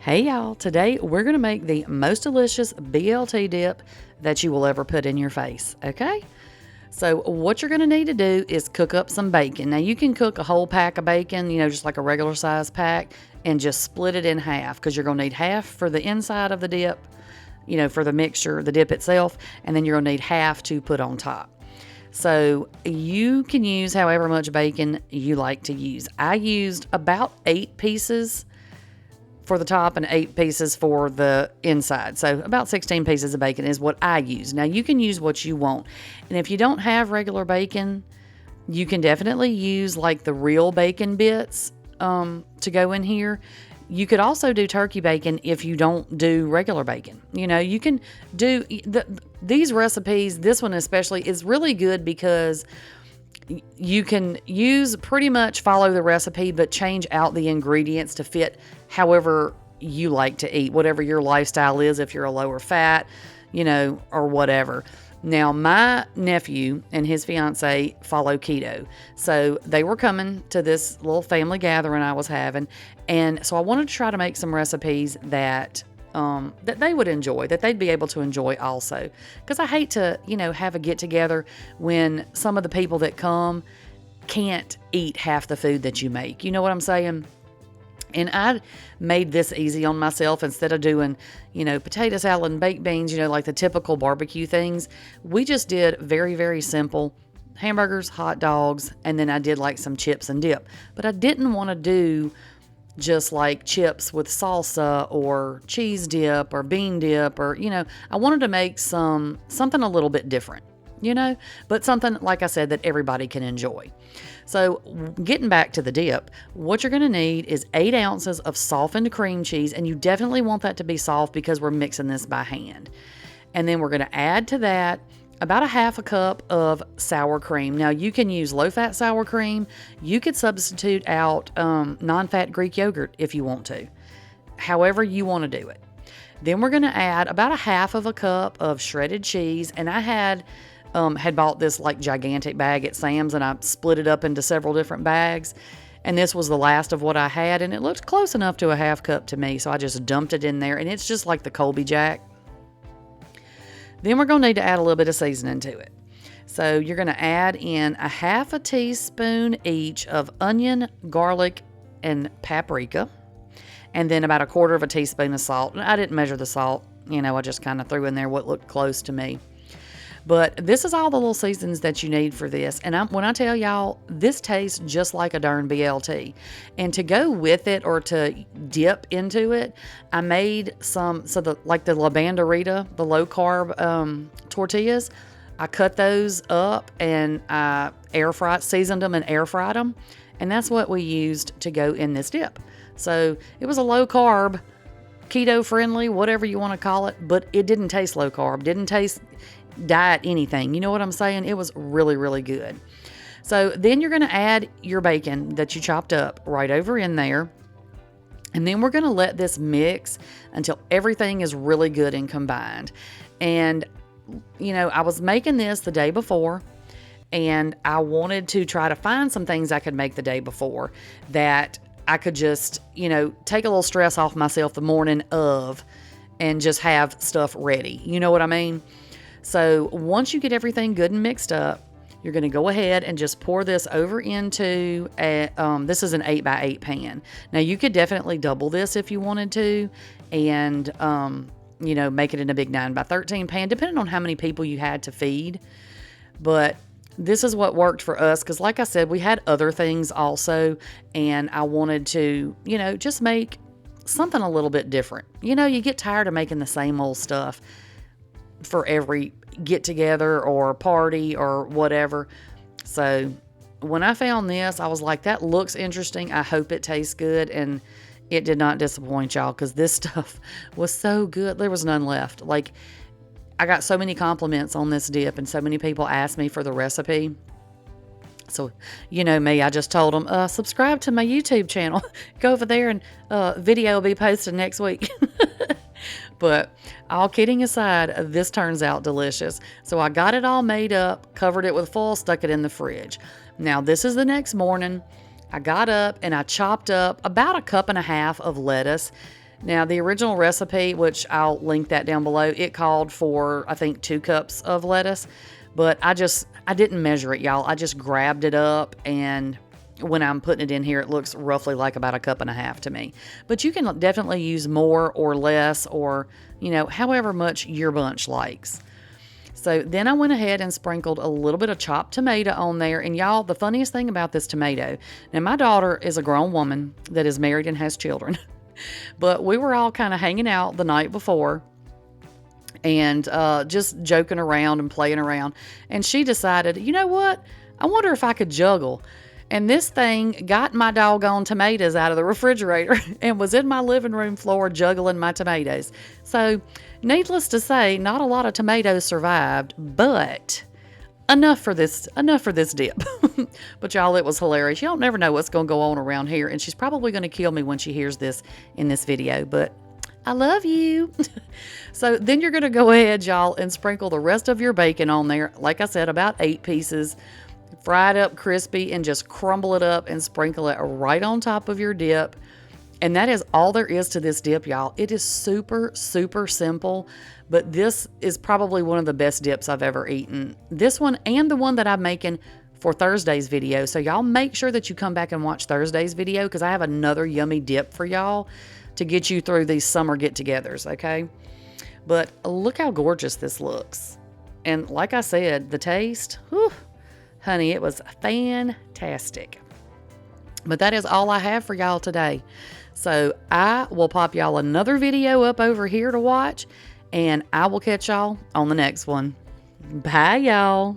Hey y'all, today we're going to make the most delicious BLT dip that you will ever put in your face, okay? So what you're going to need to do is cook up some bacon. Now you can cook a whole pack of bacon, just like a regular size pack, and just split it in half because you're going to need half for the inside of the dip, for the mixture, the dip itself, and then you're going to need half to put on top. So you can use however much bacon you like to use. I used about 8 pieces for the top and 8 pieces for the inside. So about 16 pieces of bacon is what I use. Now you can use what you want. And if you don't have regular bacon, you can definitely use like the real bacon bits to go in here. You could also do turkey bacon if you don't do regular bacon. You can do these recipes. This one especially is really good because you can pretty much follow the recipe, but change out the ingredients to fit however you like to eat, whatever your lifestyle is, if you're a lower fat, or whatever. Now, my nephew and his fiance follow keto. So they were coming to this little family gathering I was having. And so I wanted to try to make some recipes that they would enjoy, that they'd be able to enjoy also. Because I hate to, have a get together when some of the people that come can't eat half the food that you make. You know what I'm saying? And I made this easy on myself instead of doing, potato salad and baked beans, like the typical barbecue things. We just did very, very simple hamburgers, hot dogs, and then I did like some chips and dip. But I didn't want to do just like chips with salsa or cheese dip or bean dip or, I wanted to make something a little bit different, but something, like I said, that everybody can enjoy. So getting back to the dip, what you're going to need is 8 ounces of softened cream cheese, and you definitely want that to be soft because we're mixing this by hand. And then we're going to add to that about a half a cup of sour cream. Now you can use low-fat sour cream. You could substitute out non-fat Greek yogurt if you want to, however you want to do it. Then we're going to add about a half of a cup of shredded cheese, and I had bought this like gigantic bag at Sam's, and I split it up into several different bags. And this was the last of what I had, and it looked close enough to a half cup to me, so I just dumped it in there, and it's just like the Colby Jack. Then we're going to need to add a little bit of seasoning to it. So you're going to add in a half a teaspoon each of onion, garlic, and paprika, and then about a quarter of a teaspoon of salt. And I didn't measure the salt, I just kind of threw in there what looked close to me. But this is all the little seasons that you need for this. And when I tell y'all, this tastes just like a darn BLT. And to go with it or to dip into it, I made the La Banderita, the low carb tortillas. I cut those up and I seasoned them and air fried them. And that's what we used to go in this dip. So it was a low carb, keto friendly, whatever you want to call it, but it didn't taste low carb, didn't taste diet anything. You know what I'm saying? It was really, really good. So then you're going to add your bacon that you chopped up right over in there. And then we're going to let this mix until everything is really good and combined. And, I was making this the day before, and I wanted to try to find some things I could make the day before that I could just, take a little stress off myself the morning of and just have stuff ready. You know what I mean? So once you get everything good and mixed up, you're going to go ahead and just pour this over into this is an 8x8 pan. Now you could definitely double this if you wanted to, and make it in a big 9x13 pan, depending on how many people you had to feed. But this is what worked for us because, like I said, we had other things also, and I wanted to, just make something a little bit different. You get tired of making the same old stuff for every get together or party or whatever. So when I found this, I was like, that looks interesting. I hope it tastes good. And it did not disappoint y'all because this stuff was so good. There was none left. Like, I got so many compliments on this dip and so many people asked me for the recipe. So, me, I just told them, subscribe to my YouTube channel. Go over there and video will be posted next week. But all kidding aside, this turns out delicious. So I got it all made up, covered it with foil, stuck it in the fridge. Now this is the next morning. I got up and I chopped up about a cup and a half of lettuce. Now, the original recipe, which I'll link that down below, it called for, I think, 2 cups of lettuce. But I didn't measure it, y'all. I just grabbed it up, and when I'm putting it in here, it looks roughly like about 1.5 cups to me. But you can definitely use more or less, or, however much your bunch likes. So then I went ahead and sprinkled a little bit of chopped tomato on there. And y'all, the funniest thing about this tomato, now my daughter is a grown woman that is married and has children. But we were all kind of hanging out the night before and just joking around and playing around. And she decided, you know what? I wonder if I could juggle. And this thing got my doggone tomatoes out of the refrigerator and was in my living room floor juggling my tomatoes. So, needless to say, not a lot of tomatoes survived, but enough for this dip. But y'all, it was hilarious. Y'all never know what's going to go on around here, and she's probably going to kill me when she hears this in this video, but I love you. So then you're going to go ahead, y'all, and sprinkle the rest of your bacon on there. Like I said, about 8 pieces. Fry it up crispy and just crumble it up and sprinkle it right on top of your dip. And that is all there is to this dip, y'all. It is super, super simple, but this is probably one of the best dips I've ever eaten. This one and the one that I'm making for Thursday's video. So y'all make sure that you come back and watch Thursday's video, because I have another yummy dip for y'all to get you through these summer get-togethers, okay? But look how gorgeous this looks. And like I said, the taste, whew, honey, it was fantastic. But that is all I have for y'all today. So I will pop y'all another video up over here to watch, and I will catch y'all on the next one. Bye, y'all.